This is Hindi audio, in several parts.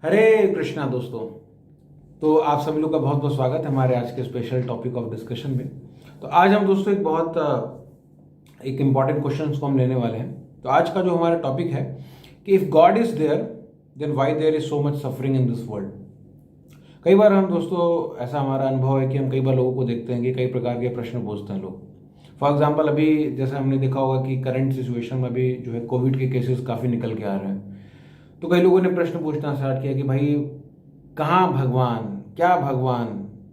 हरे कृष्णा दोस्तों। तो आप सभी लोग का बहुत बहुत स्वागत है हमारे आज के स्पेशल टॉपिक ऑफ डिस्कशन में। तो आज हम दोस्तों एक इम्पॉर्टेंट क्वेश्चन को हम लेने वाले हैं। तो आज का जो हमारा टॉपिक है कि if God is there then why there is so much suffering in this world. कई बार हम दोस्तों ऐसा हमारा अनुभव है कि हम कई बार लोगों को देखते हैं कि कई प्रकार के प्रश्न पूछते हैं लोग। फॉर एग्जाम्पल अभी जैसे हमने देखा होगा कि करंट सिचुएशन में अभी जो है कोविड के केसेस काफ़ी निकल के आ रहे हैं। तो कई लोगों ने प्रश्न पूछना स्टार्ट किया कि भाई कहाँ भगवान, क्या भगवान,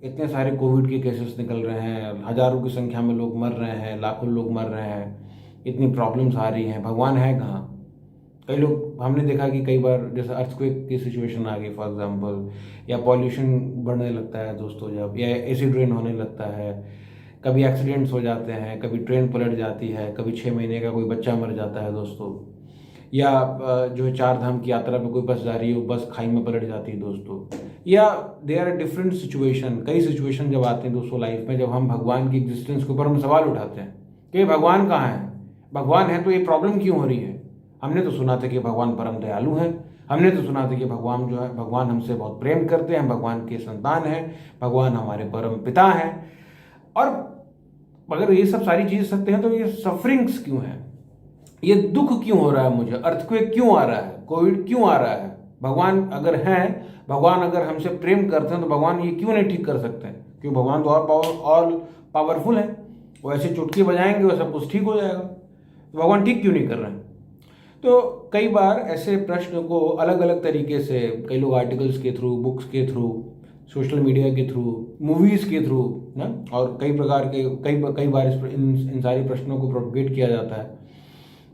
इतने सारे कोविड के केसेस निकल रहे हैं, हजारों की संख्या में लोग मर रहे हैं, लाखों लोग मर रहे हैं, इतनी प्रॉब्लम्स आ रही हैं, भगवान है कहाँ। कई लोग हमने देखा कि कई बार जैसे अर्थक्वेक की सिचुएशन आ गई फॉर एग्जांपल, या पॉल्यूशन बढ़ने लगता है दोस्तों, जब या एसिड रेन होने लगता है, कभी एक्सीडेंट्स हो जाते हैं, कभी ट्रेन पलट जाती है, कभी 6 महीने का कोई बच्चा मर जाता है दोस्तों, या जो है 4 धाम की यात्रा में कोई बस जा रही है वो बस खाई में पलट जाती है दोस्तों। या दे आर डिफरेंट सिचुएशन, कई सिचुएशन जब आते हैं दोस्तों लाइफ में, जब हम भगवान की एग्जिस्टेंस के ऊपर हम सवाल उठाते हैं कि भगवान कहाँ है, भगवान है तो ये प्रॉब्लम क्यों हो रही है। हमने तो सुना था कि भगवान परम दयालु हैं, हमने तो सुना था कि भगवान जो है भगवान हमसे बहुत प्रेम करते हैं, भगवान के संतान हैं, भगवान हमारे परम पिता हैं। और अगर ये सब सारी चीज़ सकते हैं तो ये सफरिंग्स क्यों है, ये दुख क्यों हो रहा है, मुझे अर्थक्वेक क्यों आ रहा है, कोविड क्यों आ रहा है। भगवान अगर हैं, भगवान अगर हमसे प्रेम करते हैं तो भगवान ये क्यों नहीं ठीक कर सकते हैं, क्योंकि भगवान तो और पावरफुल है, वो ऐसे चुटकी बजाएंगे वो सब कुछ ठीक हो जाएगा। तो भगवान ठीक क्यों नहीं कर रहे हैं। तो कई बार ऐसे प्रश्न को अलग अलग तरीके से कई लोग आर्टिकल्स के थ्रू, बुक्स के थ्रू, सोशल मीडिया के थ्रू, मूवीज़ के थ्रू ना, और कई प्रकार के कई बार इन सारे प्रश्नों को प्रोपगेट किया जाता है,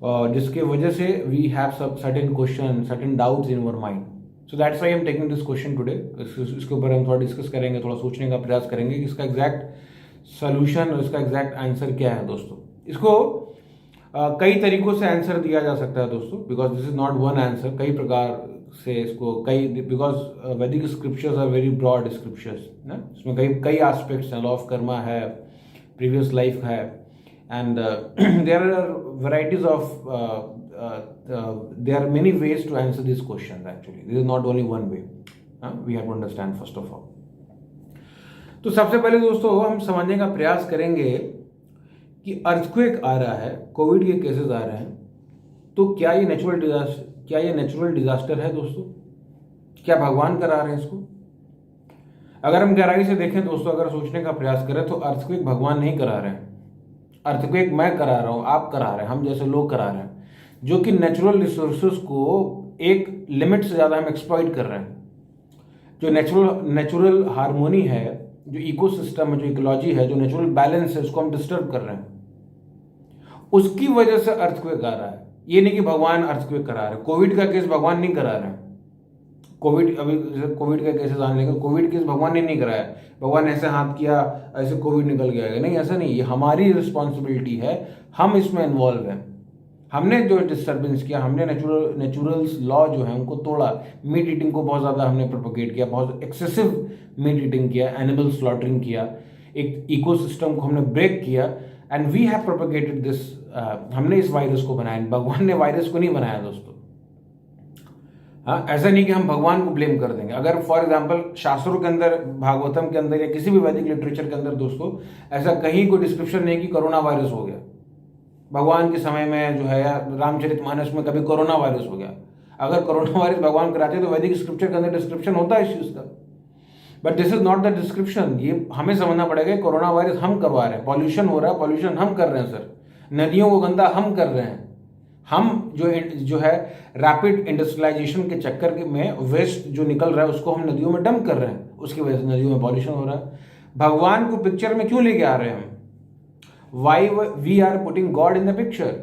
और जिसके वजह से we have certain question, certain doubts in our mind. So that's why I am taking this question today. इसके ऊपर हम थोड़ा डिस्कस करेंगे, थोड़ा सोचने का प्रयास करेंगे कि इसका एग्जैक्ट सोल्यूशन और इसका एग्जैक्ट आंसर क्या है दोस्तों। इसको कई तरीकों से आंसर दिया जा सकता है दोस्तों, because this is not one answer. कई प्रकार से इसको because Vedic scriptures are very broad scriptures ना, इसमें कई कई एस्पेक्ट्स हैं, लॉ ऑफ कर्मा है, प्रीवियस लाइफ है, and there are varieties of there are many ways to answer these questions. Actually there is not only one way. We have to understand first of all. तो सबसे पहले दोस्तों हम समझने का प्रयास करेंगे कि अर्थक्वेक आ रहा है, कोविड के केसेस आ रहे हैं, तो क्या ये नेचुरल डिजास्टर है दोस्तों, क्या भगवान करा रहे हैं इसको। अगर हम गहराई से देखें दोस्तों, अगर सोचने का प्रयास करें तो अर्थक्वेक भगवान नहीं करा रहे हैं, अर्थक्वेक मैं करा रहा हूँ, आप करा रहे हैं, हम जैसे लोग करा रहे हैं, जो कि नेचुरल रिसोर्सेज को एक लिमिट से ज़्यादा हम एक्सप्लॉइट कर रहे हैं। जो नेचुरल हार्मोनी है, जो इकोसिस्टम है, जो इकोलॉजी है, जो नेचुरल बैलेंस है, उसको हम डिस्टर्ब कर रहे हैं। उसकी वजह से अर्थक्वेक आ रहा है। ये नहीं कि भगवान अर्थक्वेक करा रहे हैं। कोविड का केस भगवान नहीं करा रहे हैं। कोविड का केसेस आने लगे, कोविड केस भगवान ने नहीं कराया, भगवान ऐसे हाथ किया ऐसे कोविड निकल गया, नहीं, ऐसा नहीं। ये हमारी रिस्पॉन्सिबिलिटी है, हम इसमें इन्वॉल्व हैं। हमने जो डिस्टर्बेंस किया, हमने नेचुरल्स लॉ जो है उनको तोड़ा, मीट ईटिंग को बहुत ज़्यादा हमने प्रोपोगेट किया, बहुत एक्सेसिव मीट ईटिंग किया, एनिमल स्लॉटरिंग किया, एक इकोसिस्टम को हमने ब्रेक किया, and we have propagated this. हमने इस वायरस को बनाया, भगवान ने वायरस को नहीं बनाया दोस्तों। हाँ, ऐसा नहीं कि हम भगवान को ब्लेम कर देंगे। अगर फॉर एग्जांपल शास्त्रों के अंदर, भागवतम के अंदर या किसी भी वैदिक लिटरेचर के अंदर दोस्तों ऐसा कहीं कोई डिस्क्रिप्शन नहीं कि कोरोना वायरस हो गया, भगवान के समय में जो है रामचरितमानस में कभी कोरोना वायरस हो गया। अगर कोरोना वायरस भगवान कराते तो वैदिक स्क्रिप्चर के अंदर डिस्क्रिप्शन होता है इस चीज़ का, but this is not the description. ये हमें समझना पड़ेगा, कोरोना वायरस हम करवा रहे हैं, पॉल्यूशन हो रहा है, पॉल्यूशन हम कर रहे हैं सर, नदियों को गंदा हम कर रहे हैं। हम जो है रैपिड इंडस्ट्रियलाइजेशन के चक्कर में वेस्ट जो निकल रहा है उसको हम नदियों में डंप कर रहे हैं, उसकी वजह से नदियों में पॉल्यूशन हो रहा है। भगवान को पिक्चर में क्यों लेके आ रहे हैं हम, why we are putting God in the picture.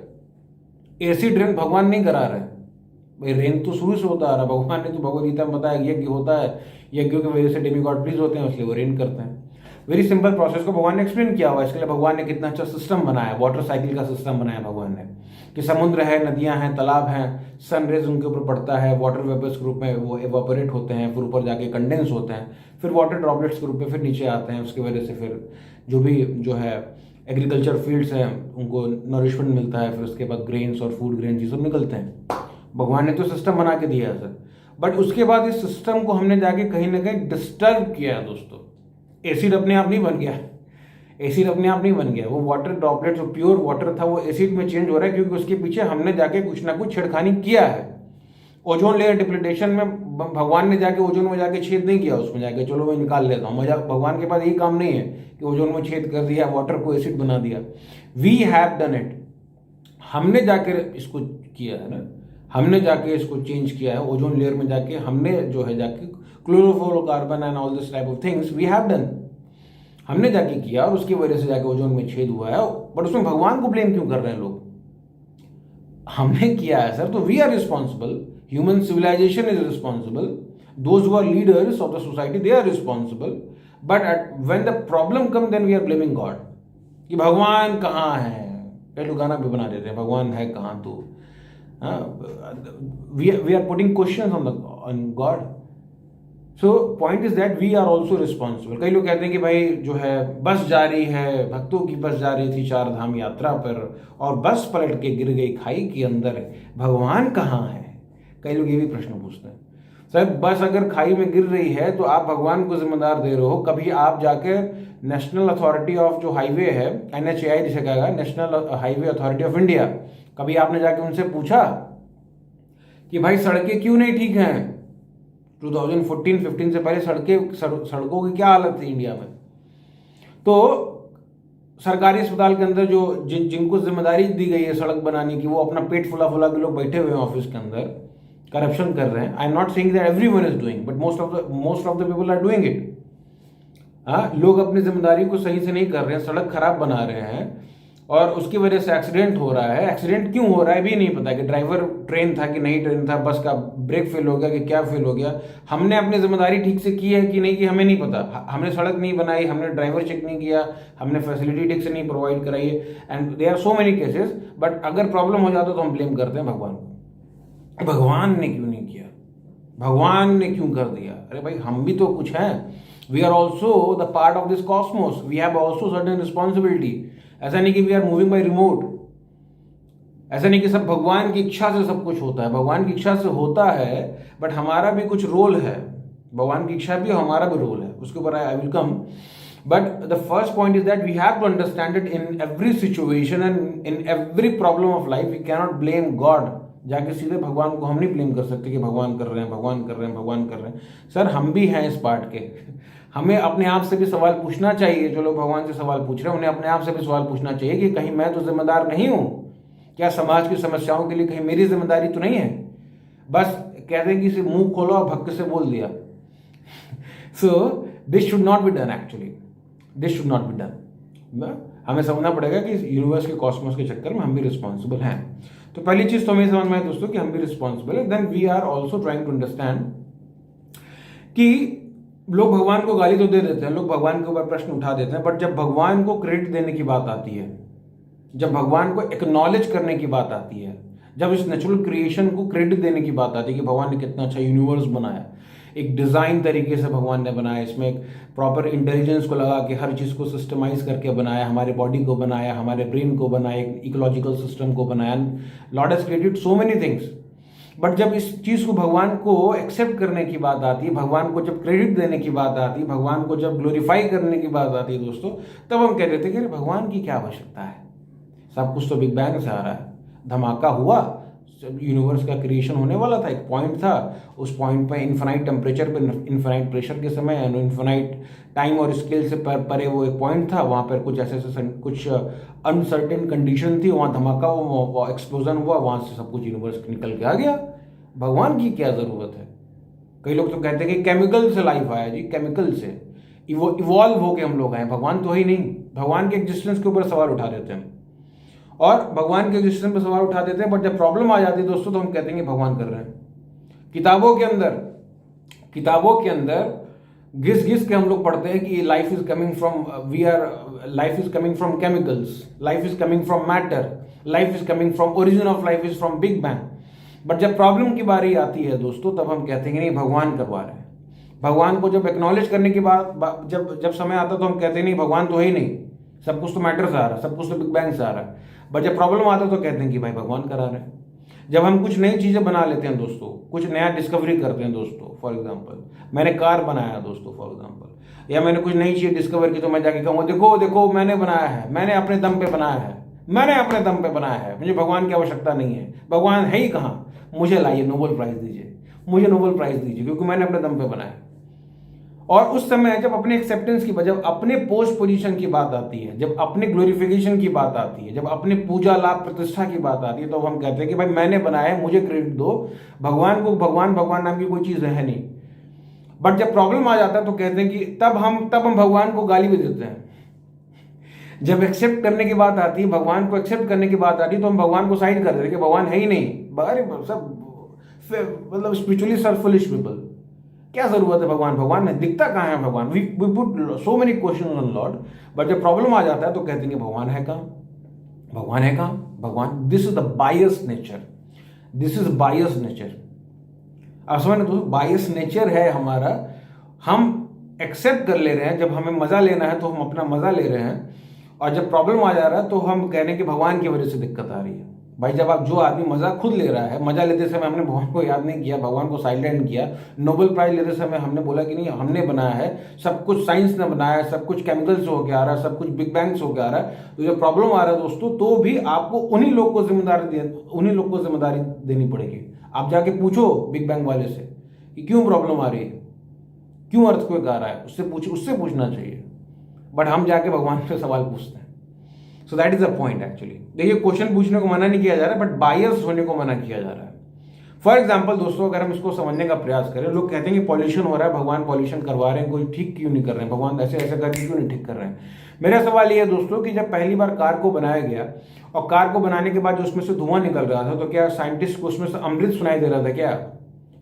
Acid rain भगवान नहीं करा रहे हैं भाई, रेन तो शुरू से होता आ रहा है। भगवान ने तो भगवद गीता में बताया यज्ञ होता है, यज्ञों की वजह से डेमी गॉड प्लीज होते हैं, इसलिए वो रेन करते हैं। वेरी सिंपल प्रोसेस को भगवान ने एक्सप्लेन किया हुआ है। इसके लिए भगवान ने कितना अच्छा सिस्टम बनाया, वाटर साइकिल का सिस्टम बनाया भगवान ने, कि समुद्र है, नदियां हैं, तालाब हैं, सनरेज उनके ऊपर पड़ता है, वाटर वेपर्स के रूप में वो एवापोरेट होते हैं, फिर ऊपर जाके कंडेंस होते हैं, फिर वाटर ड्रॉपलेट्स के रूप में फिर नीचे आते हैं। उसकी वजह से फिर जो है एग्रीकल्चर फील्ड्स हैं उनको नरिशमेंट मिलता है, फिर उसके बाद ग्रेन्स और फूड ग्रेन्स ये सब निकलते हैं। भगवान ने तो सिस्टम बना के दिया है सर। बट उसके बाद इस सिस्टम को हमने जाके कहीं ना कहीं डिस्टर्ब किया है दोस्तों। एसिड अपने आप नहीं बन गया, एसिड अपने आप नहीं बन गया, वो वाटर ड्रॉपलेट जो प्योर वाटर था वो एसिड में चेंज हो रहा है, क्योंकि उसके पीछे हमने जाके कुछ ना कुछ छेड़खानी किया है। ओजोन लेयर डिप्लीटेशन में भगवान ने जाके ओजोन में जाके छेद नहीं किया, उसमें जाके चलो मैं निकाल लेता हूँ, मजा भगवान के पास यही काम नहीं है कि ओजोन में छेद कर दिया, वाटर को एसिड बना दिया। वी हैव डन इट, हमने जाके इसको किया है ना, हमने जाके इसको चेंज किया है। ओजोन लेयर में जाके हमने जो है जाके chlorofluorocarbon and all this type of things we have done, हमने जाके किया और उसकी वजह से जाके ओजोन में छेद हुआ है। बट उसमें भगवान को ब्लेम क्यों कर रहे हैं लोग? हमने किया है सर, तो we are responsible, human civilisation is responsible, those who are leaders of the society they are responsible. But when the problem come then we are blaming God कि भगवान कहाँ है। कई लोग गाना भी बना देते हैं, भगवान है कहाँ तू। We are putting questions on God. So point is that we are also responsible. कई लोग कहते हैं कि भाई जो है बस जा रही है, भक्तों की बस जा रही थी 4 धाम यात्रा पर और बस पलट के गिर गई खाई के अंदर, भगवान कहाँ है? कई लोग ये भी प्रश्न पूछते हैं। सर बस अगर खाई में गिर रही है तो आप भगवान को जिम्मेदार दे रहे हो। कभी आप जाकर नेशनल अथॉरिटी ऑफ जो हाईवे है, NHAI जिसे कहेगा, national highway authority of India, कभी आपने जाके उनसे पूछा कि भाई सड़कें क्यों नहीं ठीक हैं? 2014-15 से पहले सड़कों की क्या हालत थी इंडिया में? तो सरकारी अस्पताल के अंदर जो जिनको जिम्मेदारी दी गई है सड़क बनाने की, वो अपना पेट फुला फुला के लोग बैठे हुए हैं ऑफिस के अंदर, करप्शन कर रहे हैं। I am not saying that everyone is doing, but most of the people are doing it. लोग अपनी जिम्मेदारी को सही से नहीं कर रहे हैं, सड़क खराब बना रहे हैं और उसकी वजह से एक्सीडेंट हो रहा है। एक्सीडेंट क्यों हो रहा है भी नहीं पता, कि ड्राइवर ट्रेन था कि नहीं ट्रेन था, बस का ब्रेक फेल हो गया कि क्या फेल हो गया। हमने अपनी जिम्मेदारी ठीक से की है कि नहीं की हमें नहीं पता। हमने सड़क नहीं बनाई, हमने ड्राइवर चेक नहीं किया, हमने फैसिलिटी ठीक से नहीं प्रोवाइड कराई है, and there are so many cases. But अगर प्रॉब्लम हो जाता तो हम ब्लेम करते हैं भगवान को, भगवान ने क्यों नहीं किया, भगवान ने क्यों कर दिया। अरे भाई हम भी तो कुछ हैं, we are also the part of this cosmos, we have also certain responsibility. ऐसा नहीं कि we are moving by remote, ऐसा नहीं कि सब भगवान की इच्छा से सब कुछ होता है, भगवान की इच्छा से होता है, बट हमारा भी कुछ रोल है। भगवान की इच्छा भी और हमारा भी रोल है, उसके ऊपर I will come. But the first point is that we have to understand it in every situation and in every problem of life. We can not blame God, जाके सीधे भगवान को हम नहीं ब्लेम कर सकते कि भगवान कर रहे हैं, भगवान कर रहे हैं, भगवान कर रहे हैं। सर हम भी हैं इस पार्ट के, हमें अपने आप से भी सवाल पूछना चाहिए। जो लोग भगवान से सवाल पूछ रहे हैं उन्हें अपने आप से भी सवाल पूछना चाहिए कि कहीं मैं तो जिम्मेदार नहीं हूं क्या? समाज की समस्याओं के लिए कहीं मेरी जिम्मेदारी तो नहीं है? बस कहते हैं कि इसे मुंह खोलो और भक्त से बोल दिया। So this should not be done, actually this should not be done. हमें समझना पड़ेगा कि यूनिवर्स के कॉस्मोस के चक्कर में हम भी रिस्पॉन्सिबल हैं। तो पहली चीज तो हमें समझ में आए दोस्तों कि हम भी रिस्पॉन्सिबल है। Then we are also trying to understand कि लोग भगवान को गाली तो दे देते हैं, लोग भगवान के ऊपर प्रश्न उठा देते हैं, बट जब भगवान को क्रेडिट देने की बात आती है, जब भगवान को एक्नॉलेज करने की बात आती है, जब इस नेचुरल क्रिएशन को क्रेडिट देने की बात आती है कि भगवान ने कितना अच्छा यूनिवर्स बनाया, एक डिजाइन तरीके से भगवान ने बनाया, इसमें एक प्रॉपर इंटेलिजेंस को लगा के हर चीज को सिस्टमाइज करके बनाया, हमारे बॉडी को बनाया, हमारे ब्रेन को बनाया, एक इकोलॉजिकल सिस्टम को बनाया, Lord has created so many things. But जब इस चीज को भगवान को एक्सेप्ट करने की बात आती है, भगवान को जब क्रेडिट देने की बात आती है, भगवान को जब ग्लोरीफाई करने की बात आती है दोस्तों, तब हम कह देते हैं कि भगवान की क्या आवश्यकता है, सब कुछ तो बिग बैंग से आ रहा है, धमाका हुआ, यूनिवर्स का क्रिएशन होने वाला था, एक पॉइंट था, उस पॉइंट पे इन्फिनाइट टेम्परेचर पे इन्फिनाइट प्रेशर के समय इन्फिनाइट टाइम और स्केल से परे वो एक पॉइंट था, वहाँ पर कुछ ऐसे कुछ अनसर्टेन कंडीशन थी, वहाँ धमाका हुआ, एक्सप्लोजन हुआ, वहाँ से सब कुछ यूनिवर्स निकल के आ गया। भगवान की क्या ज़रूरत है? कई लोग तो कहते हैं कि केमिकल से लाइफ आया जी, केमिकल से इवॉल्व हो के हम लोग आए, भगवान तो ही नहीं। भगवान के एग्जिस्टेंस के ऊपर सवाल उठा देते हैं और भगवान के एग्जिस्टेंस पर सवाल उठा देते हैं, बट जब प्रॉब्लम आ जाती है दोस्तों तो हम कहते हैं कि भगवान कर रहे हैं। किताबों के अंदर घिस घिस के हम लोग पढ़ते हैं कि life is coming from chemicals, life is coming from matter, life is coming from origin of life is from big bang. But जब प्रॉब्लम की बारी आती है दोस्तों तब हम कहते हैं कि नहीं भगवान करवा रहे हैं। भगवान को जब एक्नॉलेज करने की बात जब समय आता तो हम कहते हैं नहीं भगवान तो है ही नहीं, सब कुछ तो मैटर से आ रहा है, सब कुछ तो बिग बैंग से आ रहा है। बट जब प्रॉब्लम आता तो कहते हैं कि भाई भगवान करा रहे हैं। जब हम कुछ नई चीज़ें बना लेते हैं दोस्तों, कुछ नया डिस्कवरी करते हैं दोस्तों, फॉर एग्जांपल मैंने कार बनाया दोस्तों फॉर एग्जांपल, या मैंने कुछ नई चीज़ डिस्कवर की, तो मैं जाके कहूँगा देखो देखो मैंने बनाया है, मैंने अपने दम पे बनाया है, मैंने अपने दम पे बनाया है, मुझे भगवान की आवश्यकता नहीं है, भगवान है ही कहाँ, मुझे लाइए नोबेल प्राइज़ दीजिए, मुझे नोबेल प्राइज़ दीजिए, क्योंकि मैंने अपने दम पे बनाया। और उस समय जब अपने एक्सेप्टेंस की, जब अपने पोस्ट पोजीशन की बात आती है, जब अपने ग्लोरिफिकेशन की बात आती है, जब अपने पूजा लाभ प्रतिष्ठा की बात आती है, तो हम कहते हैं कि भाई मैंने बनाया है, मुझे क्रेडिट दो, भगवान को भगवान भगवान नाम की कोई चीज़ है नहीं। बट जब प्रॉब्लम आ जाता है तो कहते हैं कि तब हम भगवान को गाली भी देते हैं। जब एक्सेप्ट करने की बात आती है, भगवान को एक्सेप्ट करने की बात आती है, तो हम भगवान को साइड कर देते हैं कि भगवान है ही नहीं। अरे सब मतलब स्पिरिचुअली फुलिश पीपल, क्या जरूरत है भगवान, भगवान है, दिखता कहाँ है भगवान, we put so many question on lord. But जब प्रॉब्लम आ जाता है तो कहते हैं कि भगवान है कहाँ, भगवान है कहाँ, भगवान। This is the bias nature, this is bias nature. आप समझ रहे दोस्तों, बायस नेचर है हमारा। हम एक्सेप्ट कर ले रहे हैं, जब हमें मजा लेना है तो हम अपना मजा ले रहे हैं, और जब प्रॉब्लम आ जा रहा है तो हम कह रहे हैं कि भगवान की वजह से दिक्कत आ रही है। भाई जब आप, जो आदमी मजा खुद ले रहा है, मजा लेते समय हमने भगवान को याद नहीं किया, भगवान को साइलेंट किया, नोबेल प्राइज लेते समय हमने बोला कि नहीं हमने बनाया है, सब कुछ साइंस ने बनाया है, सब कुछ केमिकल से होकर आ रहा है, सब कुछ बिग बैंग से होकर आ रहा है, तो जब प्रॉब्लम आ रहा है दोस्तों, तो भी आपको उन्हीं लोग को जिम्मेदारी देनी पड़ेगी। आप जाके पूछो बिग बैंग वाले से कि क्यों प्रॉब्लम आ रही है, क्यों अर्थक्वेक आ रहा है, उससे पूछना चाहिए। बट हम जाके भगवान से सवाल पूछते हैं। So that is the point actually. देखिए, क्वेश्चन पूछने को मना नहीं किया जा रहा है, बट बायस होने को मना किया जा रहा है। फॉर एग्जाम्पल दोस्तों, अगर हम इसको समझने का प्रयास करें, लोग कहते हैं कि पॉल्यूशन हो रहा है, भगवान पॉल्यूशन करवा रहे हैं, कोई ठीक क्यों नहीं कर रहे हैं, भगवान ऐसे ऐसे करके क्यों नहीं ठीक कर रहे हैं। मेरा सवाल ये है दोस्तों कि जब पहली बार कार को बनाया गया, और कार को बनाने के बाद जो उसमें से धुआं निकल रहा था, तो क्या साइंटिस्ट को उसमें से अमृत सुनाई दे रहा था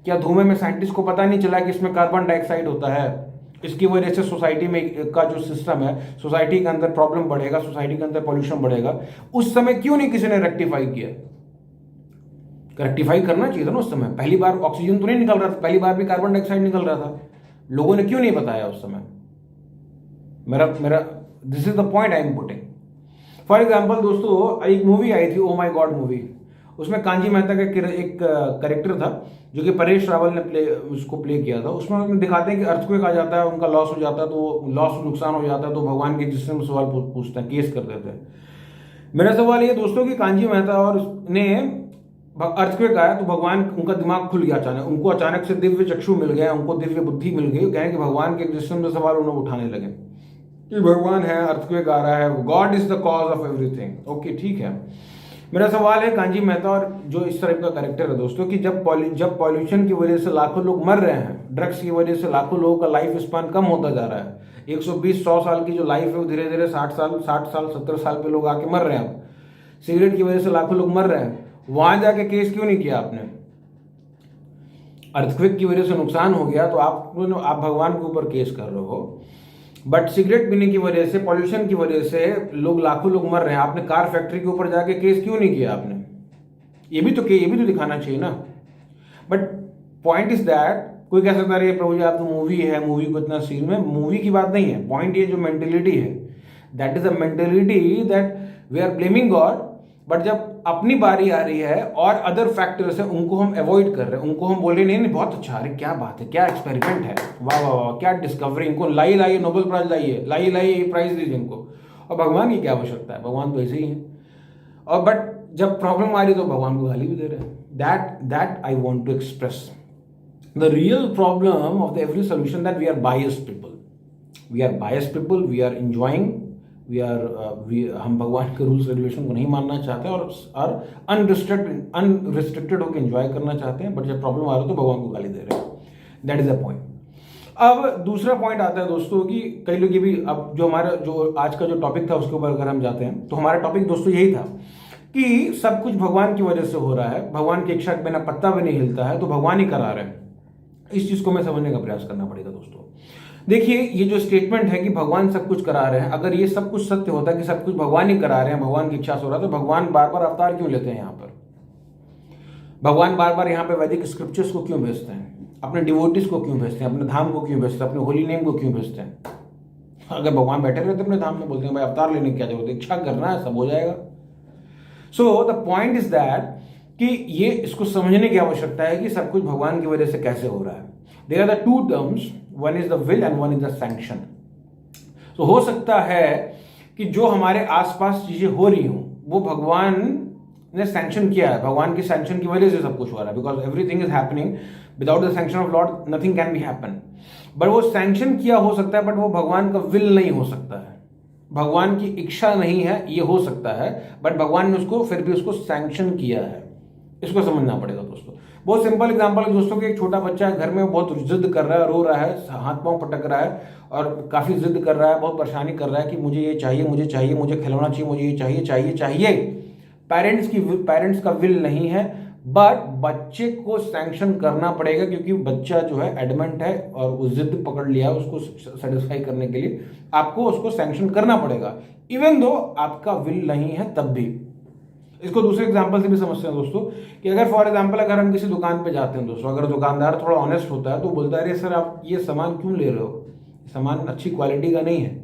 क्या धुएं में साइंटिस्ट को पता नहीं चला कि इसमें कार्बन डाइऑक्साइड होता है, इसकी वजह से सोसाइटी में का जो सिस्टम है, सोसाइटी के अंदर प्रॉब्लम बढ़ेगा, सोसाइटी के अंदर पॉल्यूशन बढ़ेगा। उस समय क्यों नहीं किसी ने रेक्टिफाई किया? रेक्टिफाई करना चाहिए था ना उस समय। पहली बार ऑक्सीजन तो नहीं निकल रहा था, पहली बार भी कार्बन डाइऑक्साइड निकल रहा था, लोगों ने क्यों नहीं बताया उस समय? मेरा this is the point I am putting. For example दोस्तों, एक मूवी आई थी, ओ माई गॉड मूवी, उसमें कांजी मेहता का एक कैरेक्टर था जो कि परेश रावल ने उसको प्ले किया था। उसमें उन्हें दिखाते हैं कि अर्थक्वेक आ जाता है, उनका लॉस हो जाता है, तो नुकसान हो जाता है, तो भगवान के जिससे सवाल पूछते हैं, केस कर देते हैं। मेरा सवाल ये दोस्तों कि कांजी मेहता और ने अर्थक्वेक आया तो भगवान, उनका दिमाग खुल गया अचानक, उनको अचानक से दिव्य चक्षु मिल गया, उनको दिव्य बुद्धि मिल गई, कहें कि भगवान के एग्जिस्टेंस में सवाल उन्हें उठाने लगे कि भगवान है, अर्थक्वेक आ रहा है, God is the cause of everything. Okay, ठीक है। मेरा सवाल है कांजी मेहता और जो इस तरह का कैरेक्टर है दोस्तों, कि जब पॉल्यूशन की वजह से लाखों लोग मर रहे हैं, ड्रग्स की वजह से लाखों लोगों का लाइफ स्पान कम होता जा रहा है, 120-100 साल की जो लाइफ है वो धीरे धीरे 60 साल 70 साल पे लोग आके मर रहे हैं। सिगरेट की वजह से लाखों लोग मर रहे हैं, वहां जाके केस क्यों नहीं किया आपने? अर्थक्वेक की वजह से नुकसान हो गया तो आप भगवान के ऊपर केस कर रहे हो, बट सिगरेट पीने की वजह से, पॉल्यूशन की वजह से लाखों लोग मर रहे हैं, आपने कार फैक्ट्री के ऊपर जाके केस क्यों नहीं किया आपने? ये भी तो दिखाना चाहिए ना। बट पॉइंट इज दैट, कोई कह सकता है प्रभु जी आप तो मूवी है, मूवी को इतना सीन में, मूवी की बात नहीं है। पॉइंट ये जो मेंटेलिटी है, that is a mentality that we are blaming God, but जब अपनी बारी आ रही है और अदर फैक्टर्स है उनको हम अवॉइड कर रहे हैं, उनको हम बोले नहीं बहुत अच्छा, अरे क्या बात है, क्या एक्सपेरिमेंट है, वाह वाह वाह, क्या डिस्कवरी, इनको लाइए नोबेल प्राइज लाइए प्राइज दीजिए इनको। और भगवान की क्या आवश्यकता है, भगवान तो ऐसे ही है। और बट जब प्रॉब्लम आ रही तो भगवान को गाली भी दे रहे हैं। That I want to express the real problem of the every solution, that we are biased people, we are enjoying, हम भगवान के रूल्स रेगुलेशन को नहीं मानना चाहते और अनरिस्ट्रिक्टेड होकर एंजॉय करना चाहते हैं, बट जब प्रॉब्लम आ रहा है तो भगवान को गाली दे रहे हैं। That is the point. अब दूसरा पॉइंट आता है दोस्तों कि कई लोग ये भी, अब जो आज का जो टॉपिक था उसके ऊपर अगर हम जाते हैं तो हमारा टॉपिक दोस्तों यही था कि सब कुछ भगवान की वजह से हो रहा है, भगवान की इच्छा के बिना पत्ता भी नहीं हिलता है, तो भगवान ही करा रहे हैं। इस चीज को मैं समझने का प्रयास करना पड़ेगा दोस्तों। देखिए, ये जो स्टेटमेंट है कि भगवान सब कुछ करा रहे हैं, अगर ये सब कुछ सत्य होता है कि सब कुछ भगवान ही करा रहे हैं, भगवान की इच्छा से हो रहा है, तो भगवान बार बार अवतार क्यों लेते हैं यहाँ पर? भगवान बार बार यहाँ पे वैदिक स्क्रिप्चर्स को क्यों भेजते हैं, अपने डिवोटीज को क्यों भेजते हैं, अपने धाम को क्यों भेजते हैं, अपने होली नेम को क्यों भेजते हैं? अगर भगवान बैठे रहते अपने धाम में, बोलते हैं भाई अवतार लेने की क्या जरूरत है, इच्छा करना है सब हो जाएगा। So the point is that कि ये इसको समझने की आवश्यकता है कि सब कुछ भगवान की वजह से कैसे हो रहा है. There are the two terms, one is the will and one is the sanction. तो हो सकता है कि जो हमारे आसपास चीजें हो रही हों वो भगवान ने सैंक्शन किया है, भगवान की सैंक्शन की वजह से सब कुछ हो रहा है, because everything is happening without the sanction of Lord nothing can be happen. But वो सैंक्शन किया हो सकता है, बट वो भगवान का विल नहीं हो सकता है, भगवान की इच्छा नहीं है. ये हो सकता है बट भगवान ने उसको फिर भी उसको सैंक्शन किया है. इसको समझना पड़ेगा दोस्तों. बहुत सिंपल एग्जांपल है दोस्तों कि एक छोटा बच्चा है घर में, बहुत जिद कर रहा है, रो रहा है, हाथ पांव पटक रहा है और काफी जिद कर रहा है, बहुत परेशानी कर रहा है कि मुझे ये चाहिए, मुझे चाहिए, मुझे खिलौना चाहिए, मुझे ये चाहिए चाहिए चाहिए. पेरेंट्स का विल नहीं है, बट बच्चे को सैंक्शन करना पड़ेगा क्योंकि बच्चा जो है एडमेंट है और वो जिद पकड़ लिया है. उसको सेटिस्फाई करने के लिए आपको उसको सैंक्शन करना पड़ेगा, इवन दो आपका विल नहीं है तब भी. इसको दूसरे एग्जांपल से भी समझते हैं दोस्तों कि अगर फॉर एग्जांपल अगर हम किसी दुकान पे जाते हैं दोस्तों, अगर दुकानदार थोड़ा ऑनेस्ट होता है तो बोलता है अरे सर आप ये सामान क्यों ले रहे हो, सामान अच्छी क्वालिटी का नहीं है,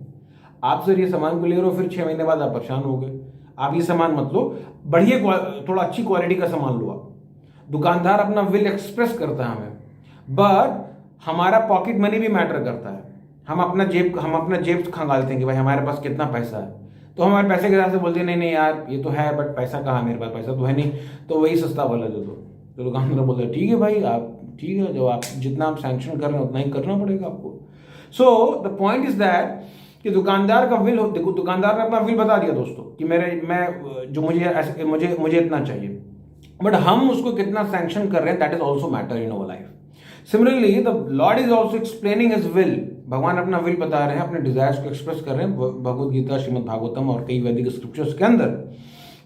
आप सर ये सामान क्यों ले रहे हो, फिर 6 महीने बाद आप परेशान हो गए, आप ये सामान मत लो, बढ़िया थोड़ा अच्छी क्वालिटी का सामान लो आप. दुकानदार अपना विल एक्सप्रेस करता है हमें, बट हमारा पॉकेट मनी भी मैटर करता है. हम अपना जेब खंगालते हैं कि भाई हमारे पास कितना पैसा है, तो हमारे पैसे के हिसाब से बोलते हैं नहीं नहीं यार ये तो है बट पैसा कहाँ, मेरे पास पैसा तो है नहीं, तो वही सस्ता वाला दे दो. तो दुकानदार बोलता है ठीक है भाई, आप ठीक है, जो आप जितना आप सैंक्शन कर रहे हैं उतना ही करना पड़ेगा आपको. So the point is that कि दुकानदार का विल, देखो दुकानदार ने अपना विल बता दिया दोस्तों कि मुझे इतना चाहिए, बट हम उसको कितना सैंक्शन कर रहे हैं that is also matter in our life. Similarly the Lord is also explaining his will. भगवान अपना विल बता रहे हैं, अपने डिजायर्स को एक्सप्रेस कर रहे हैं भगवद गीता, श्रीमद् भागवतम और कई वैदिक स्क्रिप्चर्स के अंदर.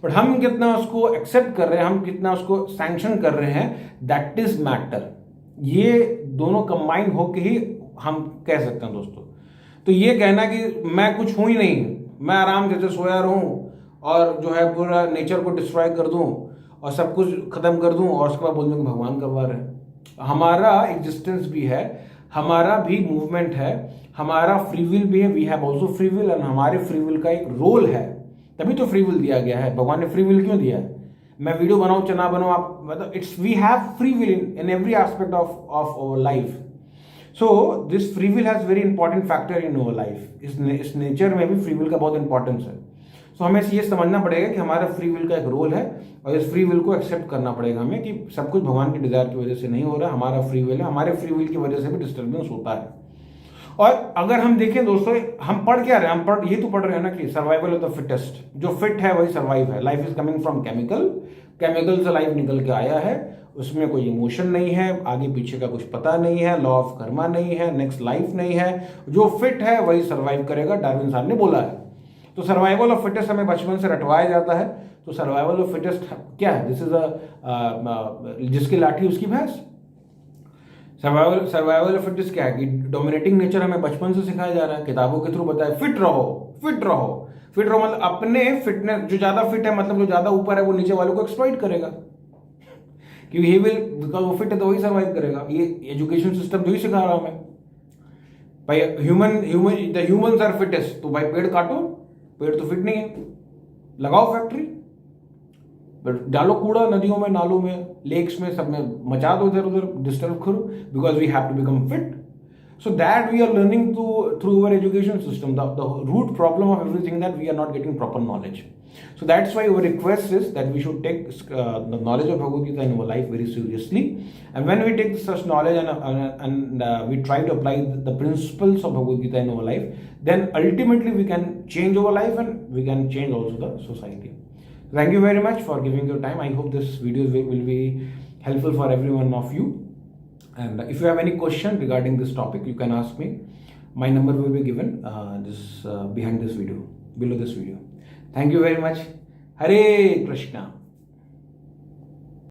बट हम कितना उसको एक्सेप्ट कर रहे हैं, हम कितना उसको सैंक्शन कर रहे हैं, दैट इज मैटर. ये दोनों कंबाइन होकर ही हम कह सकते हैं दोस्तों. तो ये कहना कि मैं कुछ हूं ही नहीं, मैं आराम से सोया रहूं और जो है पूरा नेचर को डिस्ट्रॉय कर दूं और सब कुछ खत्म कर दूं और उसके बाद बोल दूं कि भगवान करवा रहे हैं. हमारा एग्जिस्टेंस भी है, हमारा भी मूवमेंट है, हमारा फ्री विल भी है, we have also free will, and हमारे फ्री विल का एक रोल है, तभी तो फ्री विल दिया गया है. भगवान ने फ्री विल क्यों दिया है? मैं वीडियो बनाऊं चाहे ना बनाऊं, आप मतलब it's we have free will in every aspect of our life. So this free will has very important factor in our life. इस नेचर में भी फ्री विल का बहुत इंपॉर्टेंस है. सो हमें ये समझना पड़ेगा कि हमारा फ्री विल का एक रोल है और इस फ्री विल को एक्सेप्ट करना पड़ेगा हमें कि सब कुछ भगवान की डिजायर की वजह से नहीं हो रहा, हमारा फ्री विल है, हमारे फ्री विल की वजह से भी डिस्टर्बेंस होता है. और अगर हम देखें दोस्तों, हम पढ़ क्या रहे हैं, हम ये तो पढ़ रहे हैं ना कि सर्वाइवल ऑफ द फिटेस्ट. जो फिट है वही सर्वाइव है. Life is coming from chemical से लाइफ निकल के आया है, उसमें कोई इमोशन नहीं है, आगे पीछे का कुछ पता नहीं है, लॉ ऑफ कर्मा नहीं है, नेक्स्ट लाइफ नहीं है. जो फिट है वही सर्वाइव करेगा, डार्विन साहब ने बोला है. तो सर्वाइवल ऑफ फिटेस्ट हमें बचपन से रटवाया जाता है. तो सर्वाइवल ऑफ फिटेस्ट क्या है? दिस इज जिसकी लाठी उसकी भैंस. सर्वाइवल ऑफ फिटेस्ट क्या है कि डोमिनेटिंग नेचर हमें बचपन से सिखाया जा रहा है, किताबों के थ्रू बताया फिट रहो फिट रहो फिट रहो. मतलब अपने फिटनेस, जो ज्यादा फिट है मतलब जो ज्यादा ऊपर है वो नीचे वालों को एक्सप्लॉइट करेगा क्योंकि ही विल, बिकॉज वो फिट है तो वही सर्वाइव करेगा. ये एजुकेशन सिस्टम जो ही सिखा रहा हमें. भाई द ह्यूमंस आर फिटेस्ट, तो भाई पेड़ काटो, पेड़ तो फिट नहीं है, लगाओ फैक्ट्री, डालो कूड़ा नदियों में, नालों में, लेक्स में, सब में मचा दो, इधर उधर डिस्टर्ब करो, because we have to become fit. So that we are learning through our education system. The root problem of everything that we are not getting proper knowledge. So that's why our request is that we should take the knowledge of Bhagavad Gita in our life very seriously. And when we take such knowledge and we try to apply the principles of Bhagavad Gita in our life, then ultimately we can change our life and we can change also the society. Thank you very much for giving your time. I hope this video will be helpful for every one of you. And if you have any question regarding this topic, you can ask me. My number will be given behind this video, below this video. Thank you very much. Hare Krishna.